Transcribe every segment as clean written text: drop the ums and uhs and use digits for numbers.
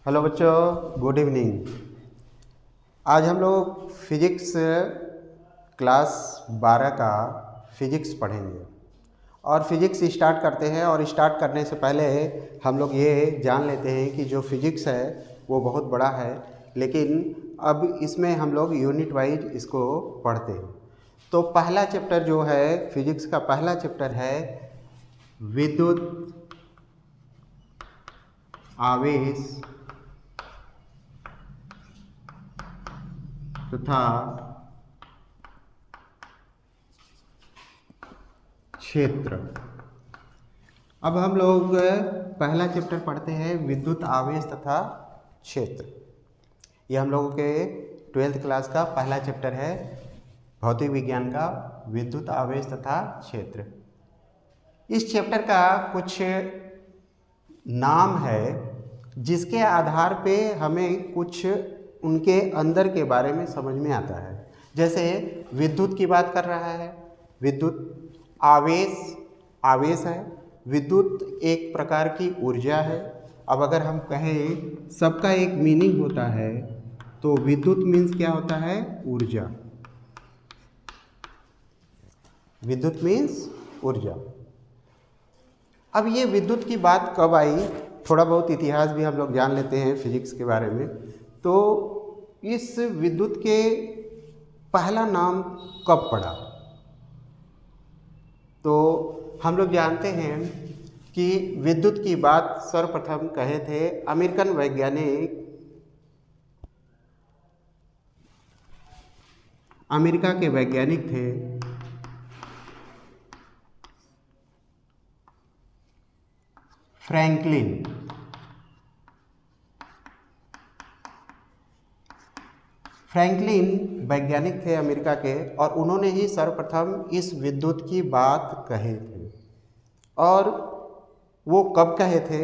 Hello बच्चों, good evening. आज हम लोग फिजिक्स क्लास 12 का फिजिक्स पढ़ेंगे और फिजिक्स स्टार्ट करते हैं। और स्टार्ट करने से पहले हम लोग ये जान लेते हैं कि जो फिजिक्स है वो बहुत बड़ा है, लेकिन अब इसमें हम लोग यूनिट वाइज इसको पढ़ते हैं। तो पहला चैप्टर जो है फिजिक्स का पहला चैप्टर है विद्युत आवेश तथा क्षेत्र। अब हम लोग पहला चैप्टर पढ़ते हैं विद्युत आवेश तथा क्षेत्र। ये हम लोगों के 12th क्लास का पहला चैप्टर है, भौतिक विज्ञान का विद्युत आवेश तथा क्षेत्र। इस चैप्टर का कुछ नाम है जिसके आधार पे हमें कुछ उनके अंदर के बारे में समझ में आता है। जैसे विद्युत की बात कर रहा है, विद्युत आवेश है, विद्युत एक प्रकार की ऊर्जा है। अब अगर हम कहें सबका एक मीनिंग होता है तो विद्युत मीन्स क्या होता है? ऊर्जा। विद्युत मीन्स ऊर्जा। अब ये विद्युत की बात कब आई, थोड़ा बहुत इतिहास भी हम लोग जान लेते हैं फिजिक्स के बारे में। तो इस विद्युत के पहला नाम कब पड़ा? तो हम लोग जानते हैं कि विद्युत की बात सर्वप्रथम कहे थे अमेरिकन वैज्ञानिक, अमेरिका के वैज्ञानिक थे फ्रैंकलिन। वैज्ञानिक थे अमेरिका के, और उन्होंने ही सर्वप्रथम इस विद्युत की बात कहे थे। और वो कब कहे थे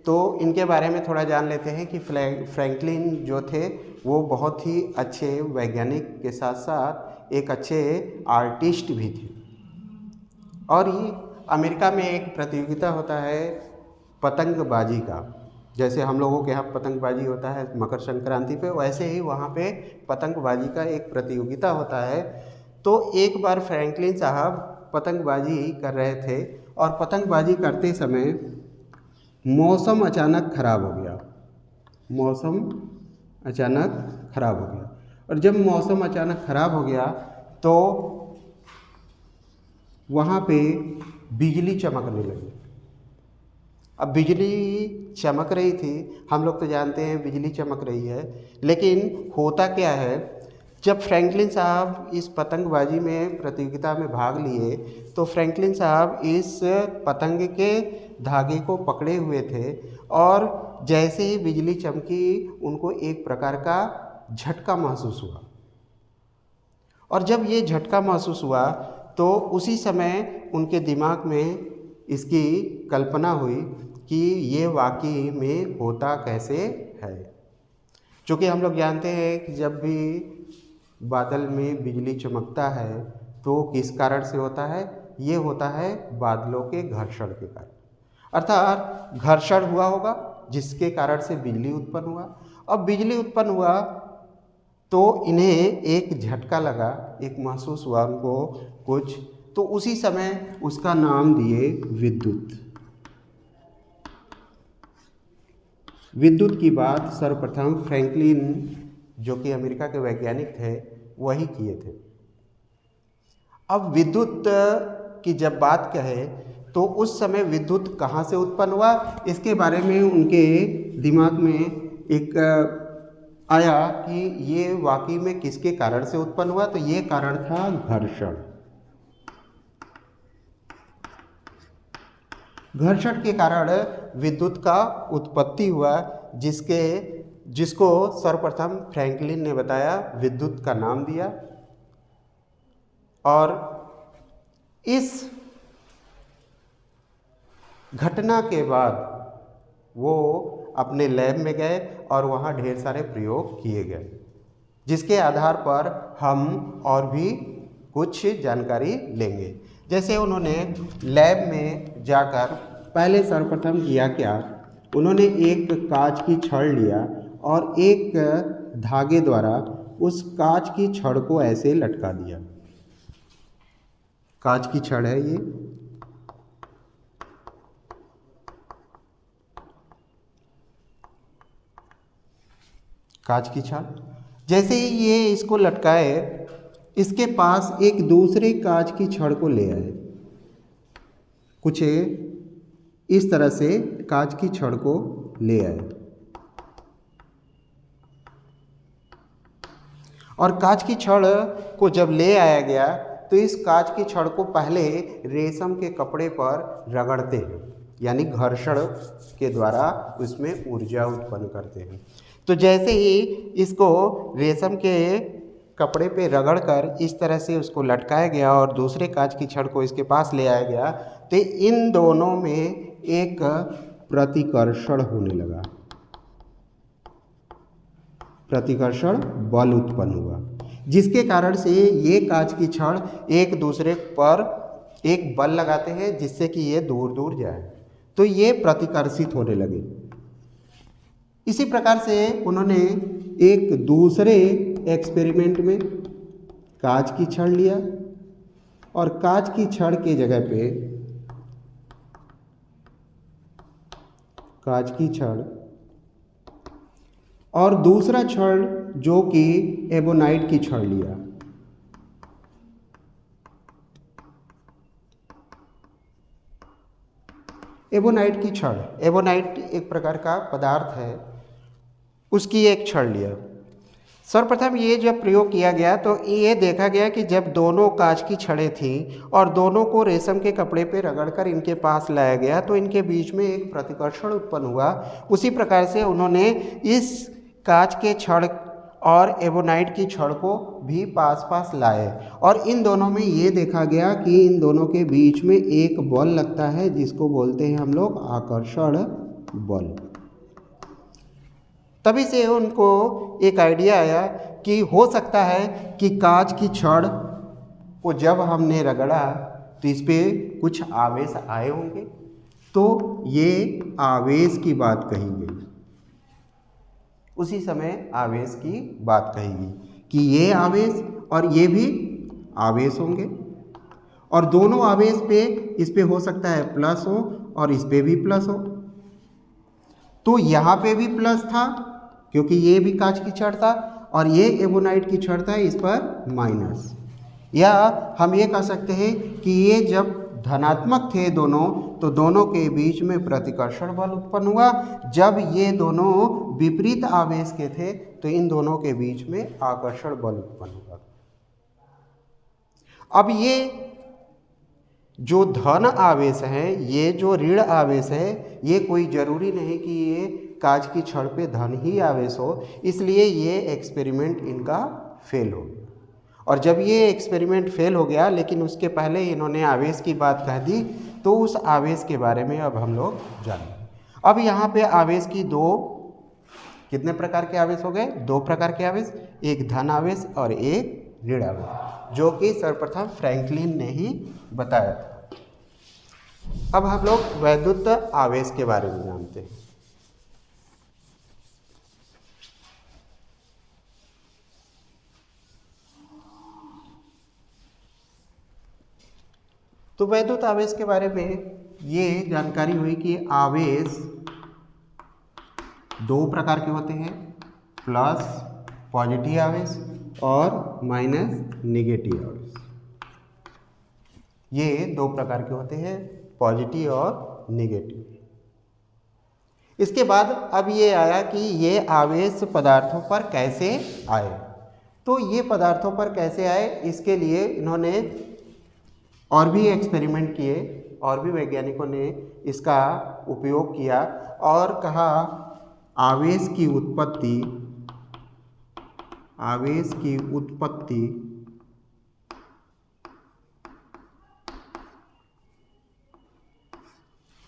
तो इनके बारे में थोड़ा जान लेते हैं कि फ्रैंकलिन जो थे वो बहुत ही अच्छे वैज्ञानिक के साथ साथ एक अच्छे आर्टिस्ट भी थे। और ये अमेरिका में एक प्रतियोगिता होता है पतंगबाजी का। जैसे हम लोगों के यहाँ पतंगबाजी होता है मकर संक्रांति पे, वैसे ही वहाँ पे पतंगबाजी का एक प्रतियोगिता होता है। तो एक बार फ्रैंकलिन साहब पतंगबाजी कर रहे थे और पतंगबाजी करते समय मौसम अचानक ख़राब हो गया। और जब मौसम अचानक ख़राब हो गया तो वहाँ पे बिजली चमकने लगी। अब बिजली चमक रही थी, हम लोग तो जानते हैं बिजली चमक रही है, लेकिन होता क्या है, जब फ्रैंकलिन साहब इस पतंगबाजी में प्रतियोगिता में भाग लिए तो फ्रैंकलिन साहब इस पतंग के धागे को पकड़े हुए थे, और जैसे ही बिजली चमकी उनको एक प्रकार का झटका महसूस हुआ। और जब ये झटका महसूस हुआ तो उसी समय उनके दिमाग में इसकी कल्पना हुई कि ये वाकई में होता कैसे है। क्योंकि हम लोग जानते हैं कि जब भी बादल में बिजली चमकता है तो किस कारण से होता है? ये होता है बादलों के घर्षण के कारण। अर्थात घर्षण हुआ होगा जिसके कारण से बिजली उत्पन्न हुआ। अब बिजली उत्पन्न हुआ तो इन्हें एक झटका लगा, एक महसूस हुआ उनको कुछ, तो उसी समय उसका नाम दिए विद्युत। विद्युत की बात सर्वप्रथम फ्रैंकलिन जो कि अमेरिका के वैज्ञानिक थे वही किए थे। अब विद्युत की जब बात कहे तो उस समय विद्युत कहाँ से उत्पन्न हुआ, इसके बारे में उनके दिमाग में एक आया कि ये वाकई में किसके कारण से उत्पन्न हुआ। तो ये कारण था घर्षण के कारण विद्युत का उत्पत्ति हुआ, जिसको सर्वप्रथम फ्रैंकलिन ने बताया, विद्युत का नाम दिया। और इस घटना के बाद वो अपने लैब में गए और वहाँ ढेर सारे प्रयोग किए गए, जिसके आधार पर हम और भी कुछ जानकारी लेंगे। जैसे उन्होंने लैब में जाकर पहले सर्वप्रथम किया क्या, उन्होंने एक कांच की छड़ लिया और एक धागे द्वारा उस कांच की छड़ को ऐसे लटका दिया। कांच की छड़ है ये, कांच की छड़। जैसे ही ये इसको लटकाए, इसके पास एक दूसरे कांच की छड़ को ले आए। कुछ इस तरह से कांच की छड़ को ले आए और कांच की छड़ को जब ले आया गया तो इस कांच की छड़ को पहले रेशम के कपड़े पर रगड़ते हैं, यानी घर्षण के द्वारा उसमें ऊर्जा उत्पन्न करते हैं। तो जैसे ही इसको रेशम के कपड़े पे रगड़कर इस तरह से उसको लटकाया गया और दूसरे कांच की छड़ को इसके पास ले आया गया, तो इन दोनों में एक प्रतिकर्षण होने लगा, प्रतिकर्षण बल उत्पन्न हुआ, जिसके कारण से ये कांच की छड़ एक दूसरे पर एक बल लगाते हैं जिससे कि ये दूर दूर जाए, तो ये प्रतिकर्षित होने लगे। इसी प्रकार से उन्होंने एक दूसरे एक्सपेरिमेंट में कांच की छड़ लिया और कांच की छड़ के जगह पे कांच की छड़ और दूसरा छड़ जो कि एबोनाइट की छड़ लिया। एबोनाइट की छड़, एबोनाइट एक प्रकार का पदार्थ है, उसकी एक छड़ लिया। सर्वप्रथम ये जब प्रयोग किया गया तो ये देखा गया कि जब दोनों कांच की छड़ें थीं और दोनों को रेशम के कपड़े पे रगड़कर इनके पास लाया गया तो इनके बीच में एक प्रतिकर्षण उत्पन्न हुआ। उसी प्रकार से उन्होंने इस कांच के छड़ और एबोनाइट की छड़ को भी पास पास लाए और इन दोनों में ये देखा गया कि इन दोनों के बीच में एक बल लगता है जिसको बोलते हैं हम लोग आकर्षण बल। तभी से उनको एक आइडिया आया कि हो सकता है कि कांच की छड़ को जब हमने रगड़ा तो इस पर कुछ आवेश आए होंगे, तो ये आवेश की बात कही गई। उसी समय आवेश की बात कही गई कि ये आवेश और ये भी आवेश होंगे और दोनों आवेश पे इस पे हो सकता है प्लस हो और इस पे भी प्लस हो। तो यहाँ पे भी प्लस था क्योंकि ये भी कांच की छड़ था और ये एबोनाइट की छड़ था, इस पर माइनस। या हम ये कह सकते हैं कि ये जब धनात्मक थे दोनों तो दोनों के बीच में प्रतिकर्षण बल उत्पन्न हुआ, जब ये दोनों विपरीत आवेश के थे तो इन दोनों के बीच में आकर्षण बल उत्पन्न हुआ। अब ये जो धन आवेश है, ये जो ऋण आवेश है, ये कोई ज़रूरी नहीं कि ये कांच की छड़ पे धन ही आवेश हो, इसलिए ये एक्सपेरिमेंट इनका फेल हो गया। और जब ये एक्सपेरिमेंट फेल हो गया लेकिन उसके पहले इन्होंने आवेश की बात कह दी, तो उस आवेश के बारे में अब हम लोग जानेंगे। अब यहाँ पे आवेश की कितने प्रकार के आवेश हो गए? दो प्रकार के आवेश, एक धन आवेश और एक ऋण आवेश, जो कि सर्वप्रथम फ्रैंकलिन ने ही बताया था। अब हम लोग वैद्युत आवेश के बारे में जानते हैं। तो वैद्युत आवेश के बारे में ये जानकारी हुई कि आवेश दो प्रकार के होते हैं, प्लस पॉजिटिव आवेश और माइनस नेगेटिव आवेश। ये दो प्रकार के होते हैं, पॉजिटिव और नेगेटिव। इसके बाद अब ये आया कि ये आवेश पदार्थों पर कैसे आए। तो ये पदार्थों पर कैसे आए, इसके लिए इन्होंने और भी एक्सपेरिमेंट किए और भी वैज्ञानिकों ने इसका उपयोग किया और कहा आवेश की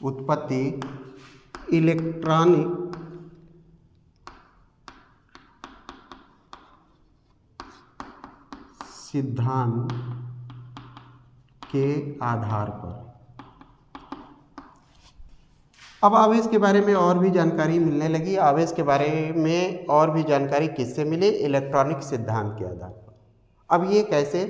उत्पत्ति इलेक्ट्रॉनिक सिद्धांत के आधार पर। अब आवेश के बारे में और भी जानकारी मिलने लगी। आवेश के बारे में और भी जानकारी किससे मिली? इलेक्ट्रॉनिक सिद्धांत के आधार पर। अब ये कैसे?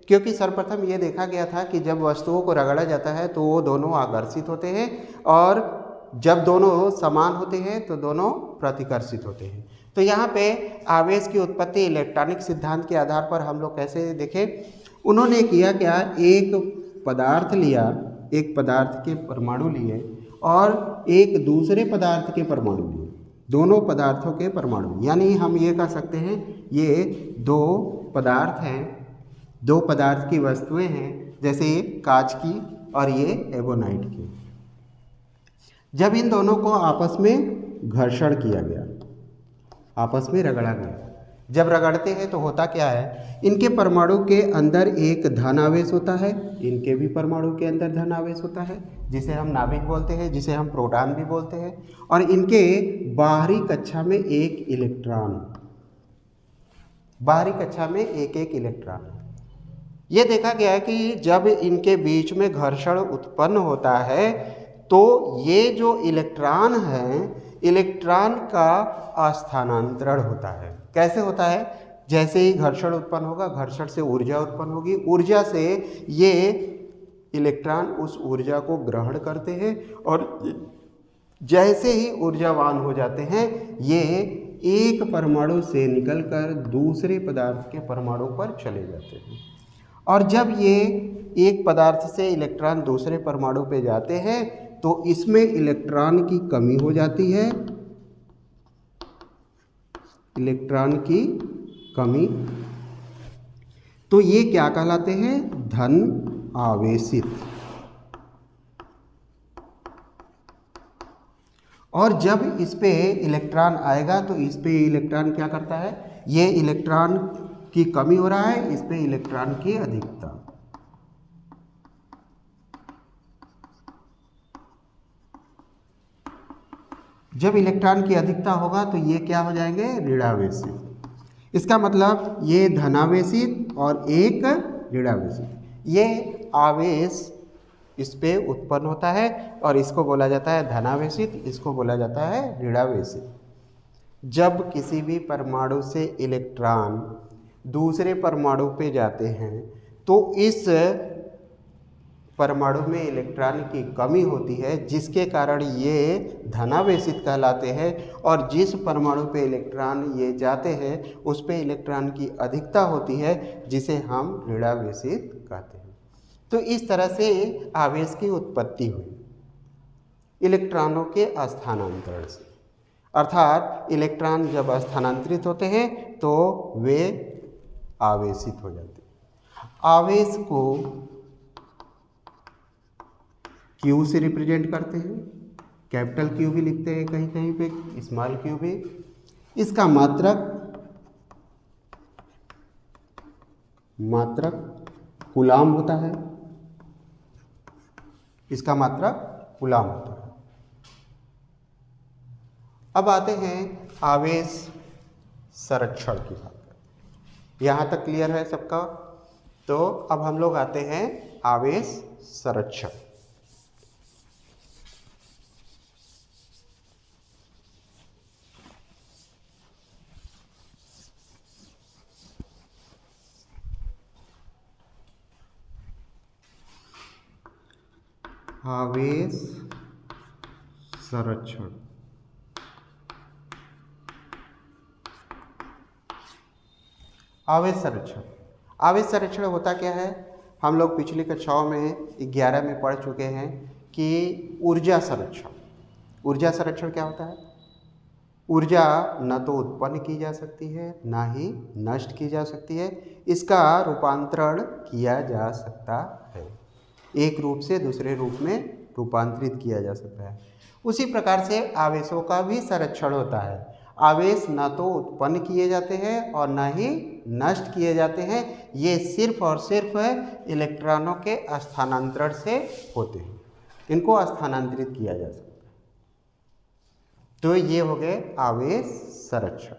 क्योंकि सर्वप्रथम ये देखा गया था कि जब वस्तुओं को रगड़ा जाता है तो वो दोनों आकर्षित होते हैं, और जब दोनों समान होते हैं तो दोनों प्रतिकर्षित होते हैं। तो यहाँ पे आवेश की उत्पत्ति इलेक्ट्रॉनिक सिद्धांत के आधार पर हम लोग कैसे देखें? उन्होंने किया क्या, एक पदार्थ लिया, एक पदार्थ के परमाणु लिए और एक दूसरे पदार्थ के परमाणु लिए, दोनों पदार्थों के परमाणु, यानी हम ये कह सकते हैं ये दो पदार्थ हैं, दो पदार्थ की वस्तुएं हैं, जैसे ये कांच की और ये एबोनाइट की। जब इन दोनों को आपस में घर्षण किया गया, आपस में रगड़ा गया, जब रगड़ते हैं तो होता क्या है, इनके परमाणु के अंदर एक धन आवेश होता है, इनके भी परमाणु के अंदर धन आवेश होता है, जिसे हम नाभिक बोलते हैं, जिसे हम प्रोटॉन भी बोलते हैं, और इनके बाहरी कक्षा में एक इलेक्ट्रॉन, बाहरी कक्षा में एक एक इलेक्ट्रॉन। ये देखा गया है कि जब इनके बीच में घर्षण उत्पन्न होता है तो ये जो इलेक्ट्रॉन है, इलेक्ट्रॉन का स्थानांतरण होता है। कैसे होता है? जैसे ही घर्षण उत्पन्न होगा, घर्षण से ऊर्जा उत्पन्न होगी, ऊर्जा से ये इलेक्ट्रॉन उस ऊर्जा को ग्रहण करते हैं, और जैसे ही ऊर्जावान हो जाते हैं ये एक परमाणु से निकलकर दूसरे पदार्थ के परमाणु पर चले जाते हैं। और जब ये एक पदार्थ से इलेक्ट्रॉन दूसरे परमाणु पे जाते हैं तो इसमें इलेक्ट्रॉन की कमी हो जाती है, इलेक्ट्रॉन की कमी, तो ये क्या कहलाते हैं? धन आवेशित। और जब इस पे इलेक्ट्रॉन आएगा तो इस पे इलेक्ट्रॉन क्या करता है? ये इलेक्ट्रॉन की कमी हो रहा है, इस पे इलेक्ट्रॉन की अधिकता। जब इलेक्ट्रॉन की अधिकता होगा तो ये क्या हो जाएंगे? ऋणावेशित। इसका मतलब ये धनावेशित और एक ऋणावेशित। ये आवेश इस पे उत्पन्न होता है और इसको बोला जाता है धनावेशित, इसको बोला जाता है ऋणावेशित। जब किसी भी परमाणु से इलेक्ट्रॉन दूसरे परमाणु पे जाते हैं तो इस परमाणु में इलेक्ट्रॉन की कमी होती है, जिसके कारण ये धनावेशित कहलाते हैं, और जिस परमाणु पे इलेक्ट्रॉन ये जाते हैं उस पे इलेक्ट्रॉन की अधिकता होती है, जिसे हम ऋणावेशित कहते हैं। तो इस तरह से आवेश की उत्पत्ति हुई इलेक्ट्रॉनों के स्थानांतरण से। अर्थात इलेक्ट्रॉन जब स्थानांतरित होते हैं तो वे आवेशित हो जाते हैं। आवेश को Q से रिप्रेजेंट करते हैं, कैपिटल Q भी लिखते हैं कहीं कहीं पे, स्मॉल q भी। इसका मात्रक कूलाम होता है, इसका मात्रक कूलाम होता है। अब आते हैं आवेश संरक्षण की बात। यहाँ तक क्लियर है सबका? तो अब हम लोग आते हैं आवेश संरक्षण। आवेश संरक्षण। आवेश संरक्षण, आवेश संरक्षण होता क्या है? हम लोग पिछली कक्षाओं में 11 में पढ़ चुके हैं कि ऊर्जा संरक्षण। ऊर्जा संरक्षण क्या होता है? ऊर्जा न तो उत्पन्न की जा सकती है ना ही नष्ट की जा सकती है, इसका रूपांतरण किया जा सकता है, एक रूप से दूसरे रूप में रूपांतरित किया जा सकता है। उसी प्रकार से आवेशों का भी संरक्षण होता है। आवेश न तो उत्पन्न किए जाते हैं और न ही नष्ट किए जाते हैं, ये सिर्फ और सिर्फ इलेक्ट्रॉनों के स्थानांतरण से होते हैं, इनको स्थानांतरित किया जा सकता है। तो ये हो गए आवेश संरक्षण।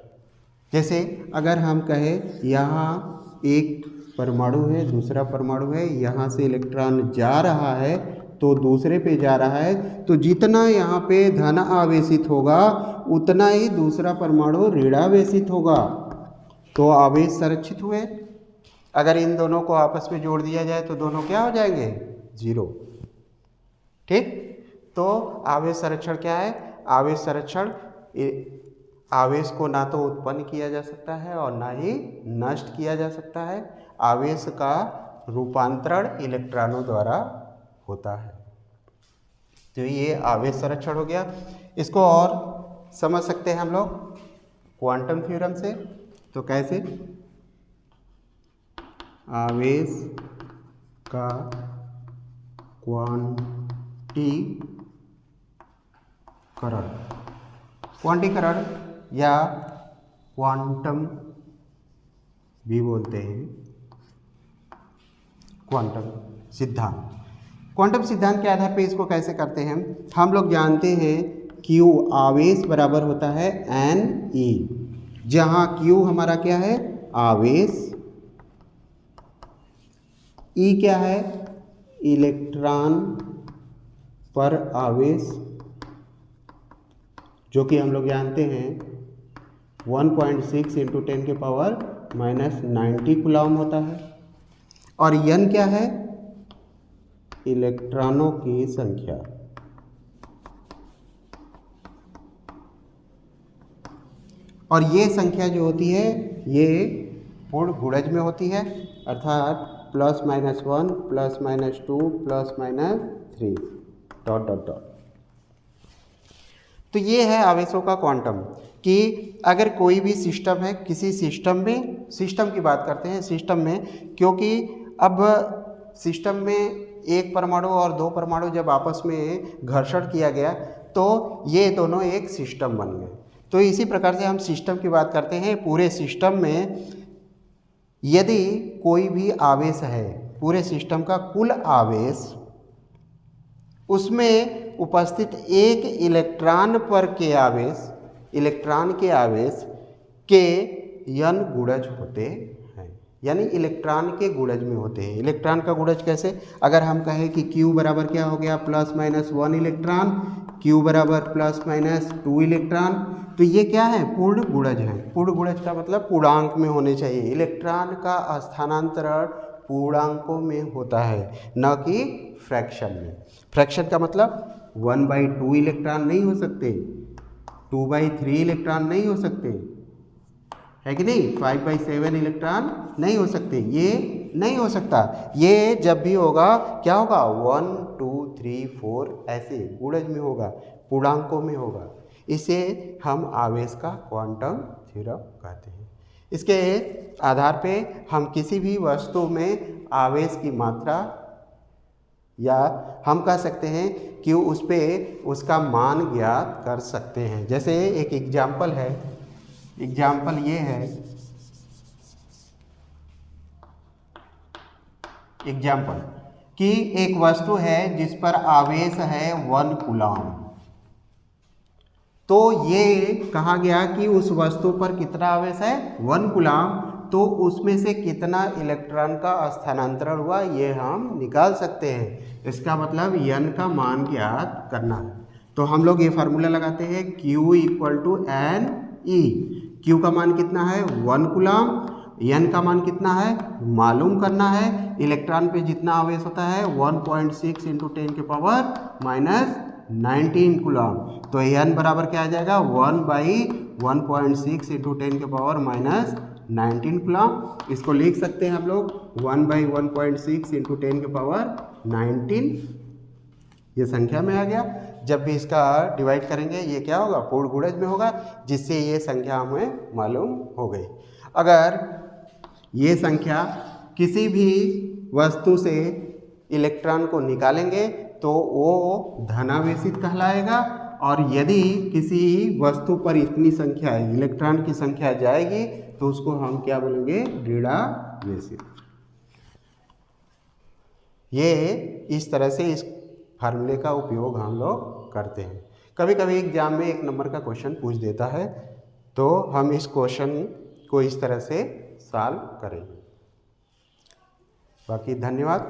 जैसे अगर हम कहें यहाँ एक परमाणु है, दूसरा परमाणु है, यहाँ से इलेक्ट्रॉन जा रहा है तो दूसरे पे जा रहा है, तो जितना यहाँ पे धन आवेशित होगा उतना ही दूसरा परमाणु ऋणावेशित होगा, तो आवेश संरक्षित हुए। अगर इन दोनों को आपस में जोड़ दिया जाए तो दोनों क्या हो जाएंगे, 0। ठीक, तो आवेश संरक्षण क्या है? आवेश संरक्षण आवेश को ना तो उत्पन्न किया जा सकता है और ना ही नष्ट किया जा सकता है। आवेश का रूपांतरण इलेक्ट्रॉनों द्वारा होता है। तो ये आवेश संरक्षण हो गया। इसको और समझ सकते हैं हम लोग क्वांटम थ्योरम से। तो कैसे? आवेश का क्वांटीकरण या क्वांटम भी बोलते हैं, क्वांटम सिद्धांत। क्वांटम सिद्धांत के आधार पे इसको कैसे करते हैं? हम लोग जानते हैं Q आवेश बराबर होता है NE, जहाँ Q हमारा क्या है? आवेश। E क्या है? इलेक्ट्रॉन पर आवेश, जो कि हम लोग जानते हैं 1.6 × 10⁻⁻90 कूलम होता है। और N क्या है? इलेक्ट्रॉनों की संख्या। और ये संख्या जो होती है ये पूर्ण गुणज में होती है, अर्थात +-1 +-2 +-3 ... तो ये है आवेशों का क्वांटम, कि अगर कोई भी सिस्टम है, किसी सिस्टम में, सिस्टम की बात करते हैं सिस्टम में, क्योंकि अब सिस्टम में एक परमाणु और दो परमाणु जब आपस में घर्षण किया गया तो ये दोनों एक सिस्टम बन गए। तो इसी प्रकार से हम सिस्टम की बात करते हैं। पूरे सिस्टम में यदि कोई भी आवेश है, पूरे सिस्टम का कुल आवेश, उसमें उपस्थित एक इलेक्ट्रॉन पर के आवेश, इलेक्ट्रॉन के आवेश के n गुणज होते हैं, यानी इलेक्ट्रॉन के गुणज में होते हैं। इलेक्ट्रॉन का गुणज कैसे? अगर हम कहें कि Q बराबर क्या हो गया, +-1 इलेक्ट्रॉन, Q बराबर +-2 इलेक्ट्रॉन, तो ये क्या है? पूर्ण गुणज है। पूर्ण गुणज का मतलब पूर्णांक में होने चाहिए। इलेक्ट्रॉन का स्थानांतरण पूर्णांकों में होता है, न कि फ्रैक्शन में। फ्रैक्शन का मतलब 1/2 इलेक्ट्रॉन नहीं हो सकते, 2/3 इलेक्ट्रॉन नहीं हो सकते, है कि नहीं? 5/7 इलेक्ट्रॉन नहीं हो सकते, ये नहीं हो सकता। ये जब भी होगा क्या होगा? 1, 2, 3, 4 ऐसे गुणज में होगा, पूर्णांकों में होगा। इसे हम आवेश का क्वांटम थ्योरम कहते हैं। इसके आधार पे हम किसी भी वस्तु में आवेश की मात्रा, या हम कह सकते हैं कि उस पे उसका मान ज्ञात कर सकते हैं। जैसे एक एग्जाम्पल है, एग्जाम्पल ये है, एग्जाम्पल कि एक वस्तु है जिस पर आवेश है 1 कूलम। तो ये कहा गया कि उस वस्तु पर कितना आवेश है? 1 कूलम। तो उसमें से कितना इलेक्ट्रॉन का स्थानांतरण हुआ ये हम निकाल सकते हैं। इसका मतलब n का मान ज्ञात करना है। तो हम लोग ये फार्मूला लगाते हैं Q = NE। Q का मान कितना है? 1 कूलम। n का मान कितना है मालूम करना है। इलेक्ट्रॉन पे जितना आवेश होता है 1.6 × 10⁻⁻19 कूलम। तो n बराबर क्या आ जाएगा? 1/1.6 × 10⁻⁻19 कूलम। इसको लिख सकते हैं हम लोग 1/1.6 × 10⁻19। ये संख्या में आ गया। जब भी इसका डिवाइड करेंगे ये क्या होगा? पूर्ण गुणज में होगा, जिससे ये संख्या हमें मालूम हो गई। अगर ये संख्या किसी भी वस्तु से इलेक्ट्रॉन को निकालेंगे तो वो धनावेशित कहलाएगा, और यदि किसी वस्तु पर इतनी संख्या इलेक्ट्रॉन की संख्या जाएगी तो उसको हम क्या बोलेंगे? ऋणावेशित। ये इस तरह से इस फार्मूले का उपयोग हम लोग करते हैं। कभी कभी एग्जाम में 1 नंबर का क्वेश्चन पूछ देता है, तो हम इस क्वेश्चन को इस तरह से सॉल्व करेंगे। बाकी धन्यवाद।